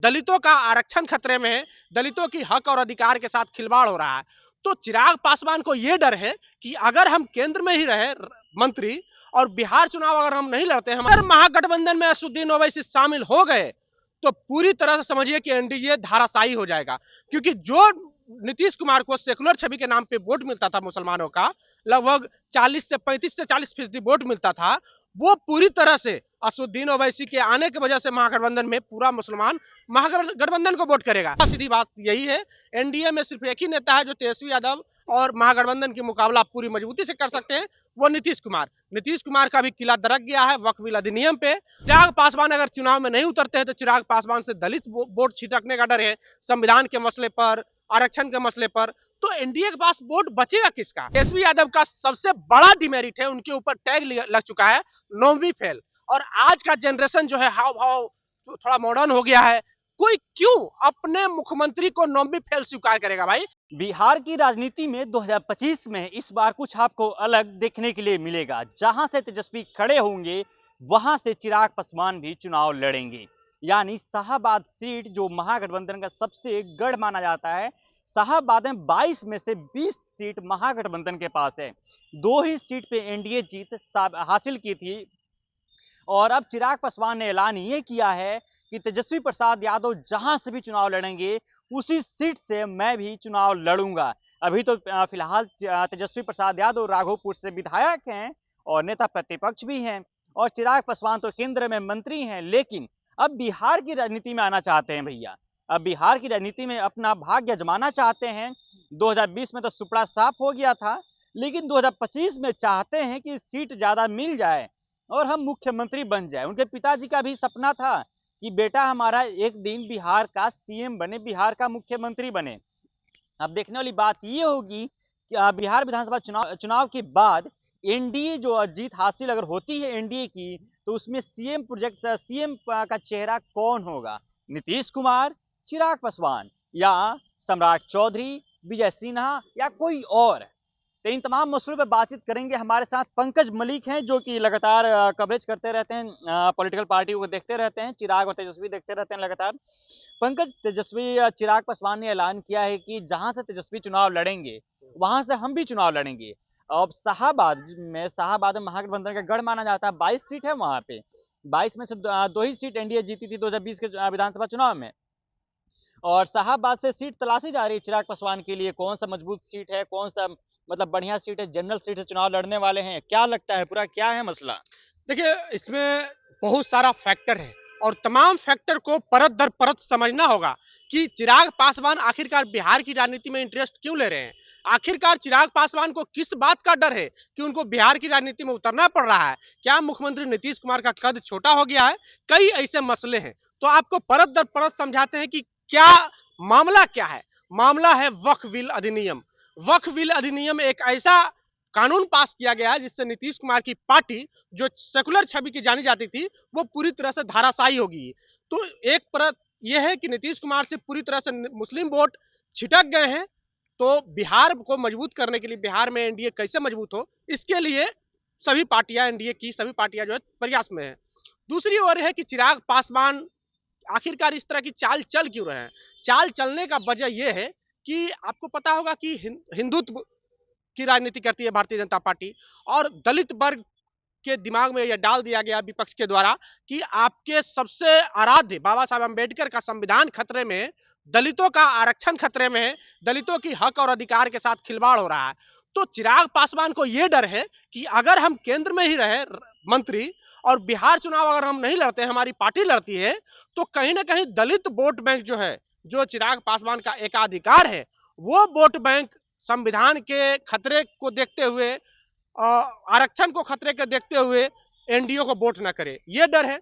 दलितों का आरक्षण खतरे में है, दलितों की हक और अधिकार के साथ खिलवाड़ हो रहा है। तो चिराग पासवान को यह डर है कि अगर हम केंद्र में ही रहे मंत्री और बिहार चुनाव अगर हम नहीं लड़ते, हमारे महागठबंधन में असदुद्दीन ओवैसी शामिल हो गए तो पूरी तरह से समझिए कि एनडीए धाराशायी हो जाएगा। क्योंकि जो नीतीश कुमार को सेकुलर छवि के नाम पे वोट मिलता था मुसलमानों का, लगभग 35 से 40% वोट मिलता था, वो पूरी तरह से असदुद्दीन ओवैसी के आने की वजह से महागठबंधन में पूरा मुसलमान महागठबंधन को वोट करेगा। सीधी बात यही है, एनडीए में सिर्फ एक ही नेता है जो तेजस्वी यादव और महागठबंधन की मुकाबला पूरी मजबूती से कर सकते हैं, वो नीतीश कुमार। नीतीश कुमार का भी किला दरक गया है वक्फ बिल अधिनियम पे। चिराग पासवान अगर चुनाव में नहीं उतरते हैं तो चिराग पासवान से दलित वोट छिटकने का डर है, संविधान के मसले पर, आरक्षण के मसले पर। तो एनडीए के पास वोट बचेगा किसका? तेजस्वी यादव का सबसे बड़ा डिमेरिट है, उनके ऊपर टैग लग चुका है नौवीं फेल। और आज का जनरेशन जो है हाव भाव तो थोड़ा मॉडर्न हो गया है। कोई क्यों अपने मुख्यमंत्री को नौवीं फेल स्वीकार करेगा भाई? बिहार की राजनीति में 2025 में इस बार कुछ आपको अलग देखने के लिए मिलेगा। जहां से तेजस्वी खड़े होंगे वहां से चिराग पासवान भी चुनाव लड़ेंगे। यानी शाहाबाद सीट जो महागठबंधन का सबसे गढ़ माना जाता है, शाहाबाद में 22 में से 20 सीट महागठबंधन के पास है। 2 ही सीट पे एनडीए जीत हासिल की थी। और अब चिराग पासवान ने ऐलान ये किया है कि तेजस्वी प्रसाद यादव जहां से भी चुनाव लड़ेंगे उसी सीट से मैं भी चुनाव लड़ूंगा। अभी तो फिलहाल तेजस्वी प्रसाद यादव राघोपुर से विधायक हैं और नेता प्रतिपक्ष भी हैं, और चिराग पासवान तो केंद्र में मंत्री हैं, लेकिन अब बिहार की राजनीति में आना चाहते हैं भैया। अब बिहार की राजनीति में अपना भाग्य आजमाना चाहते हैं। 2020 में तो सुपड़ा साफ हो गया था, लेकिन 2025 में चाहते हैं कि सीट ज्यादा मिल जाए और हम मुख्यमंत्री बन जाए। उनके पिताजी का भी सपना था कि बेटा हमारा एक दिन बिहार का सीएम बने, बिहार का मुख्यमंत्री बने। अब देखने वाली बात ये होगी कि बिहार विधानसभा चुनाव के बाद एनडीए जो जीत हासिल अगर होती है एनडीए की, तो उसमें सीएम का चेहरा कौन होगा? नीतीश कुमार, चिराग पासवान, या सम्राट चौधरी, विजय सिन्हा, या कोई और? तो इन तमाम मसलों पर बातचीत करेंगे। हमारे साथ पंकज मलिक हैं जो कि लगातार कवरेज करते रहते हैं, पॉलिटिकल पार्टियों को देखते रहते हैं, चिराग और तेजस्वी देखते रहते हैं लगातार। पंकज, तेजस्वी चिराग पासवान ने ऐलान किया है कि जहां से तेजस्वी चुनाव लड़ेंगे वहां से हम भी चुनाव लड़ेंगे। अब शाहाबाद में महागठबंधन का गढ़ माना जाता है, 22 सीट है वहां पे। 22 में से 2 ही सीट एनडीए जीती थी 2020 के विधानसभा चुनाव में, और शाहाबाद से सीट तलाशी जा रही है चिराग पासवान के लिए। कौन सा मजबूत सीट है, कौन सा मतलब बढ़िया सीट है, जनरल सीट से चुनाव लड़ने वाले हैं, क्या लगता है, पूरा क्या है मसला? देखिए, इसमें बहुत सारा फैक्टर है और तमाम फैक्टर को परत दर परत समझना होगा कि चिराग पासवान आखिरकार बिहार की राजनीति में इंटरेस्ट क्यों ले रहे हैं। आखिरकार चिराग पासवान को किस बात का डर है कि उनको बिहार की राजनीति में उतरना पड़ रहा है? क्या मुख्यमंत्री नीतीश कुमार का कद छोटा हो गया है? कई ऐसे मसले हैं, तो आपको परत दर परत समझाते हैं कि क्या मामला क्या है। मामला है वक्फ बिल अधिनियम। वक्फ बिल अधिनियम एक ऐसा कानून पास किया गया है जिससे नीतीश कुमार की पार्टी जो सेकुलर छवि की जानी जाती थी वो पूरी तरह से धाराशायी होगी। तो एक परत यह है कि नीतीश कुमार से पूरी तरह से मुस्लिम वोट छिटक गए हैं। तो बिहार को मजबूत करने के लिए, बिहार में एनडीए कैसे मजबूत हो, इसके लिए सभी पार्टियां, एनडीए की सभी पार्टियां जो है प्रयास में है। दूसरी ओर है कि चिराग पासवान आखिरकार इस तरह की चाल चल क्यों रहे हैं। चाल चलने का वजह यह है कि आपको पता होगा कि हिंदुत्व की राजनीति करती है भारतीय जनता पार्टी, और दलित वर्ग के दिमाग में यह डाल दिया गया विपक्ष के द्वारा कि आपके सबसे आराध्य बाबा साहब अंबेडकर का संविधान खतरे में है, दलितों का आरक्षण खतरे में है, दलितों की हक और अधिकार के साथ खिलवाड़ हो रहा है। तो चिराग पासवान को यह डर है कि अगर हम केंद्र में ही रहे मंत्री और बिहार चुनाव अगर हम नहीं लड़ते, हमारी पार्टी लड़ती है, तो कहीं ना कहीं दलित वोट बैंक जो है, जो चिराग पासवान का एकाधिकार है, वो वोट बैंक संविधान के खतरे को देखते हुए, आरक्षण को खतरे के देखते हुए एनडीए को वोट न करे, ये डर है।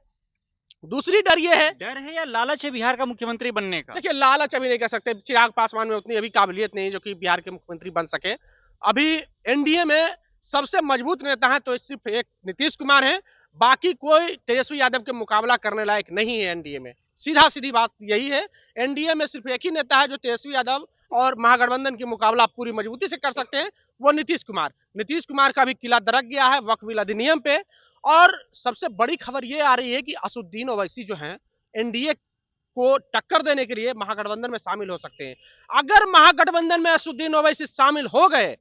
दूसरी डर ये है, डर है या लालच है बिहार का मुख्यमंत्री बनने का? देखिए, लालच अभी नहीं कह सकते, चिराग पासवान में उतनी अभी काबिलियत नहीं जो कि बिहार के मुख्यमंत्री बन सके। अभी एनडीए में सबसे मजबूत नेता है तो सिर्फ एक नीतीश कुमार है, बाकी कोई तेजस्वी यादव के मुकाबला करने लायक नहीं है एनडीए में। सीधा सीधी बात यही है, एनडीए में सिर्फ एक ही नेता है जो तेजस्वी यादव और महागठबंधन की मुकाबला पूरी मजबूती से कर सकते हैं, वो नीतीश कुमार। नीतीश कुमार का भी किला दरक गया है वक्फ बिल अधिनियम पे। और सबसे बड़ी खबर ये आ रही है कि असदुद्दीन ओवैसी जो है एनडीए को टक्कर देने के लिए महागठबंधन में शामिल हो सकते हैं। अगर महागठबंधन में असदुद्दीन ओवैसी शामिल हो गए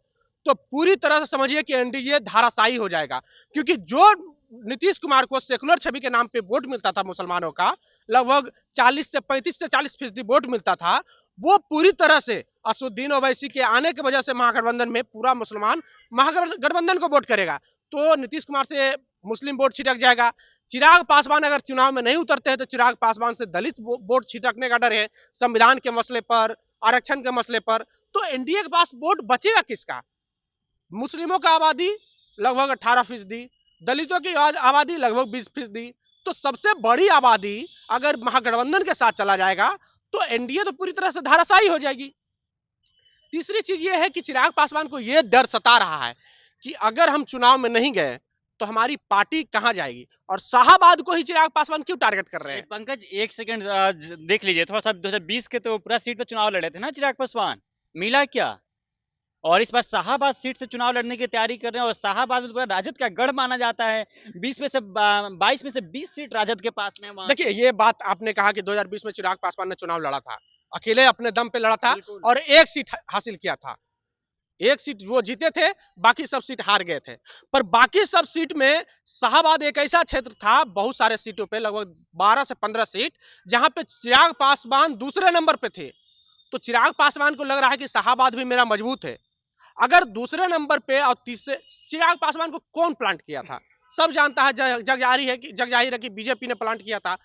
तो पूरी तरह से समझिए कि एनडीए धाराशायी हो जाएगा, क्योंकि जो नीतीश कुमार को सेकुलर छवि के नाम पे वोट मिलता था मुसलमानों का, लगभग 40 से 35 से 40% वोट मिलता था, वो पूरी तरह से असदुद्दीन ओवैसी के आने की वजह से महागठबंधन में पूरा मुसलमान महागठबंधन को वोट करेगा, तो नीतीश कुमार से मुस्लिम वोट छिटक जाएगा। चिराग पासवान अगर चुनाव में नहीं उतरते हैं तो चिराग पासवान से दलित वोट छिटकने का डर है, संविधान के मसले पर, आरक्षण के मसले पर। तो एनडीए के पास वोट बचेगा किसका? मुस्लिमों का आबादी लगभग 18%, दलितों की आबादी लगभग 20%। तो सबसे बड़ी आबादी अगर महागठबंधन के साथ चला जाएगा तो एनडीए तो पूरी तरह से धाराशायी हो जाएगी। तीसरी चीज ये है कि चिराग पासवान को यह डर सता रहा है कि अगर हम चुनाव में नहीं गए तो हमारी पार्टी कहां जाएगी, और शाहाबाद को ही चिराग पासवान क्यों टारगेट कर रहे हैं? पंकज एक सेकंड देख लीजिए थोड़ा सा, 2020 के तो पूरा सीट पे चुनाव लड़े थे ना चिराग पासवान, मिला क्या? और इस बार शाहाबाद सीट से चुनाव लड़ने की तैयारी कर रहे हैं, और शाहाबाद में पूरा राजद का गढ़ माना जाता है। 22 में से 20 सीट राजद के पास में। देखिए, ये बात आपने कहा कि 2020 में चिराग पासवान ने चुनाव लड़ा था, अकेले अपने दम पे लड़ा था और एक सीट हासिल किया था। एक सीट वो जीते थे, बाकी सब सीट हार गए थे। पर बाकी सब सीट में शाहाबाद एक ऐसा क्षेत्र था, बहुत सारे सीटों पे लगभग 12 से 15 सीट, जहां पे चिराग पासवान दूसरे नंबर पे थे। तो चिराग पासवान को लग रहा है कि शाहाबाद भी मेरा मजबूत है। अगर दूसरे नंबर पे और तीसरे, चिराग पासवान को कौन प्लांट किया था सब जानता है, जग जाहिर है कि बीजेपी ने प्लांट किया था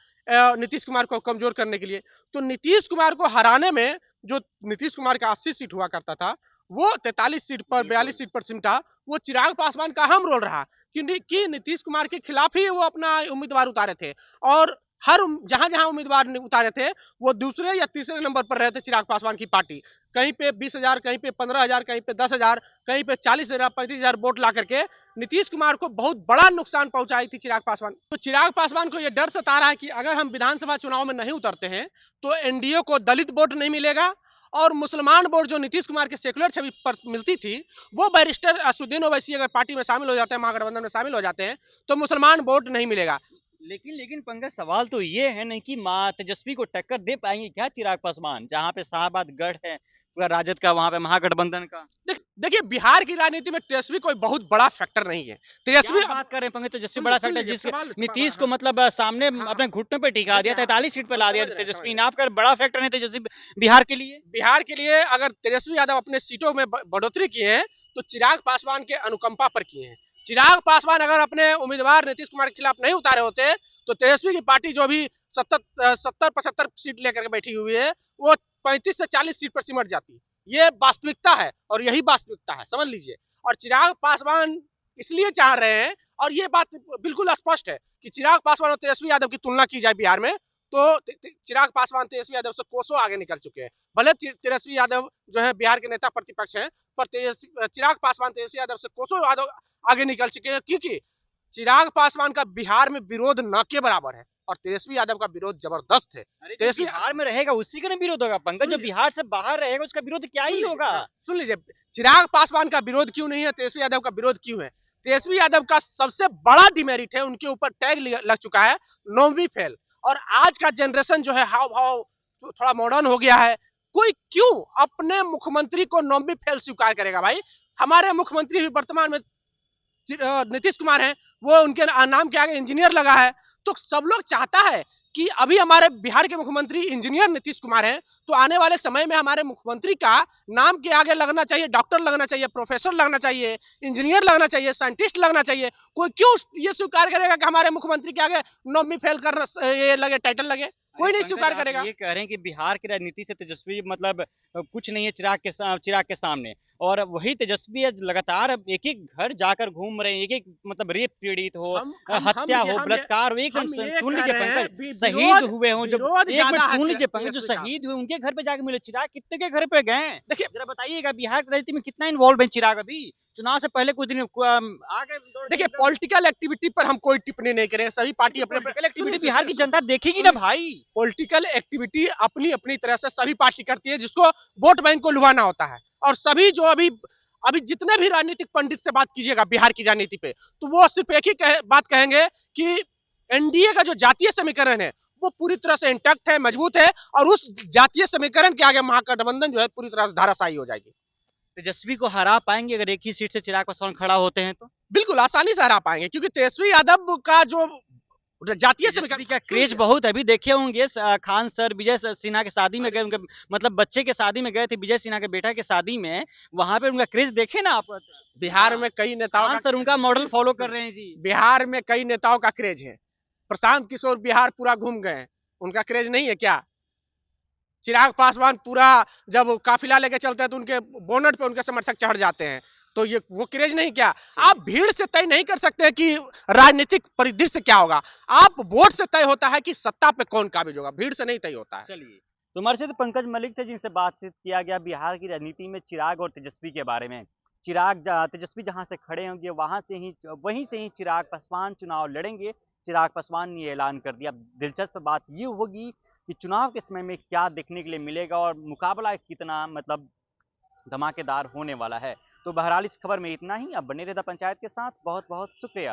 नीतीश कुमार को कमजोर करने के लिए। तो नीतीश कुमार को हराने में, जो नीतीश कुमार का 80 सीट हुआ करता था, वो 43 सीट पर 42 सीट पर सिमटा, वो चिराग पासवान का अहम रोल रहा कि नीतीश कुमार के खिलाफ ही वो अपना उम्मीदवार उतारे थे, और हर जहां जहां उम्मीदवार उतारे थे वो दूसरे या तीसरे नंबर पर रहे थे चिराग पासवान की पार्टी। कहीं पे 20,000, कहीं पे 15,000, कहीं पे 10,000, कहीं पे 40,000, 35,000 वोट ला करके नीतीश कुमार को बहुत बड़ा नुकसान पहुंचाई थी चिराग पासवान। तो चिराग पासवान को यह डर सता रहा है कि अगर हम विधानसभा चुनाव में नहीं उतरते हैं तो एनडीए को दलित वोट नहीं मिलेगा, और मुसलमान वोट जो नीतीश कुमार के सेकुलर छवि पर मिलती थी, वो बैरिस्टर असदुद्दीन ओवैसी अगर पार्टी में शामिल हो जाते हैं, महागठबंधन में शामिल हो जाते हैं, तो मुसलमान वोट नहीं मिलेगा। लेकिन पंकज सवाल तो ये है नहीं कि मां तेजस्वी को टक्कर दे पाएंगे क्या चिराग पासवान, जहां पे शाहाबाद गढ़ है पूरा राजद का, वहां पे महागठबंधन का। देखिए, बिहार की राजनीति में तेजस्वी कोई बहुत बड़ा फैक्टर नहीं है। तेजस्वी बात कर रहे हैं पंकज, तेजस्वी बड़ा फैक्टर, जिस नीतीश को मतलब सामने अपने घुटनों पे टिका दिया, 43 सीट पे ला दिया तेजस्वी ने, आपका बड़ा फैक्टर नहीं तेजस्वी बिहार के लिए? बिहार के लिए अगर तेजस्वी यादव अपने सीटों में बढ़ोतरी किए हैं तो चिराग पासवान के अनुकंपा पर किए हैं। चिराग पासवान अगर अपने उम्मीदवार नीतीश कुमार के खिलाफ नहीं उतारे होते तो तेजस्वी की पार्टी जो भी 70-75 सीट लेकर के बैठी हुई है, वो 35 से 40 सीट पर सिमट जाती। ये वास्तविकता है और यही वास्तविकता है, समझ लीजिए। और चिराग पासवान इसलिए चाह रहे हैं, और ये बात बिल्कुल स्पष्ट है कि चिराग पासवान और तेजस्वी यादव की तुलना की जाए बिहार में तो चिराग पासवान तेजस्वी यादव से कोसों आगे निकल चुके हैं। भले तेजस्वी यादव जो है बिहार के नेता प्रतिपक्ष हैं, पर चिराग पासवान तेजस्वी यादव से कोसों आगे निकल चुके हैं, क्योंकि चिराग पासवान का बिहार में विरोध न के बराबर है और तेजस्वी यादव का विरोध जबरदस्त है। तेजस्वी बिहार में रहेगा उसी का विरोध होगा पंकज, जो बिहार से बाहर रहेगा उसका विरोध क्या ही होगा। सुन लीजिए, चिराग पासवान का विरोध क्यों नहीं है, तेजस्वी यादव का विरोध क्यों है? तेजस्वी यादव का सबसे बड़ा डिमेरिट है, उनके ऊपर टैग लग चुका है 9वीं फेल, और आज का जनरेशन जो है हाव भाव थोड़ा मॉडर्न हो गया है। कोई क्यों अपने मुख्यमंत्री को 9वीं फेल स्वीकार करेगा? भाई, हमारे मुख्यमंत्री वर्तमान में नीतीश कुमार हैं, वो उनके नाम के आगे इंजीनियर लगा है। तो सब लोग चाहता है कि अभी हमारे बिहार के मुख्यमंत्री इंजीनियर नीतीश कुमार हैं, तो आने वाले समय में हमारे मुख्यमंत्री का नाम के आगे लगना चाहिए, डॉक्टर लगना चाहिए, प्रोफेसर लगना चाहिए, इंजीनियर लगना चाहिए, साइंटिस्ट लगना चाहिए। कोई क्यों ये स्वीकार करेगा कि हमारे मुख्यमंत्री के आगे 9वीं फेल करना ये लगे, टाइटल लगे? कोई नहीं स्वीकार करेगा। ये कह रहे हैं कि बिहार की राजनीति से तेजस्वी मतलब कुछ नहीं है चिराग के सामने, और वही तेजस्वी लगातार एक एक घर जाकर घूम रहे हैं, एक एक मतलब रेप पीड़ित हो, हत्या हो, बलात्कार हो। एक सुन लीजिए पंकज, शहीद हुए हो, जो एक मिनट सुन लीजिए पंकज, जो शहीद हुए उनके घर पे जाके मिले। चिराग कितने के घर पे गए? देखिए जरा बताइएगा, बिहार की राजनीति में कितना इन्वॉल्व है चिराग? अभी चुनाव से पहले कुछ दिन आगे। देखिए, पॉलिटिकल एक्टिविटी पर हम कोई टिप्पणी नहीं करें, सभी पार्टी अपने पॉलिटिकल एक्टिविटी बिहार की जनता देखेगी ना भाई। पॉलिटिकल एक्टिविटी अपनी अपनी तरह से सभी पार्टी करती है, जिसको वोट बैंक को लुभाना होता है। और सभी जो अभी जितने भी राजनीतिक पंडित से बात कीजिएगा बिहार की राजनीति पे, तो वो सिर्फ एक ही बात कहेंगे कि एनडीए का जो जातीय समीकरण है वो पूरी तरह से इंटैक्ट है, मजबूत है और उस जातीय समीकरण के आगे महागठबंधन जो है पूरी तरह से धाराशायी हो जाएगी। तेजस्वी को हरा पाएंगे अगर एक ही सीट से चिराग पासवान खड़ा होते हैं तो? बिल्कुल आसानी से हरा पाएंगे क्योंकि तेजस्वी यादव का जो जातीय तेजस्वी समीकरण का क्रेज बहुत है। अभी देखे होंगे खान सर विजय सिन्हा के शादी में गए, उनके मतलब बच्चे के शादी में गए थे, विजय सिन्हा के बेटा के शादी में, वहां पे उनका क्रेज देखे ना आप। बिहार में कई नेताओं खान का सर उनका मॉडल फॉलो कर रहे हैं जी। बिहार में कई नेताओं का क्रेज है। प्रशांत किशोर बिहार पूरा घूम गए, उनका क्रेज नहीं है क्या? चिराग पासवान पूरा जब काफिला लेके चलते हैं तो उनके बोनट पे उनके समर्थक चढ़ जाते हैं, तो ये वो क्रेज नहीं क्या? आप भीड़ से तय नहीं कर सकते कि राजनीतिक परिदृश्य क्या होगा, आप वोट से तय होता है कि सत्ता पे कौन काबिज होगा, भीड़ से नहीं तय होता है। चलिए, तो हमारे साथ पंकज मलिक थे जिनसे बातचीत किया गया बिहार की राजनीति में चिराग और तेजस्वी के बारे में। तेजस्वी जहां से खड़े होंगे वहीं से ही चिराग पासवान चुनाव लड़ेंगे। चिराग पासवान ने ये ऐलान कर दिया। दिलचस्प बात ये होगी कि चुनाव के समय में क्या देखने के लिए मिलेगा और मुकाबला कितना मतलब धमाकेदार होने वाला है। तो बहरहाल इस खबर में इतना ही। अब बने रहिए द पंचायत के साथ। बहुत बहुत शुक्रिया।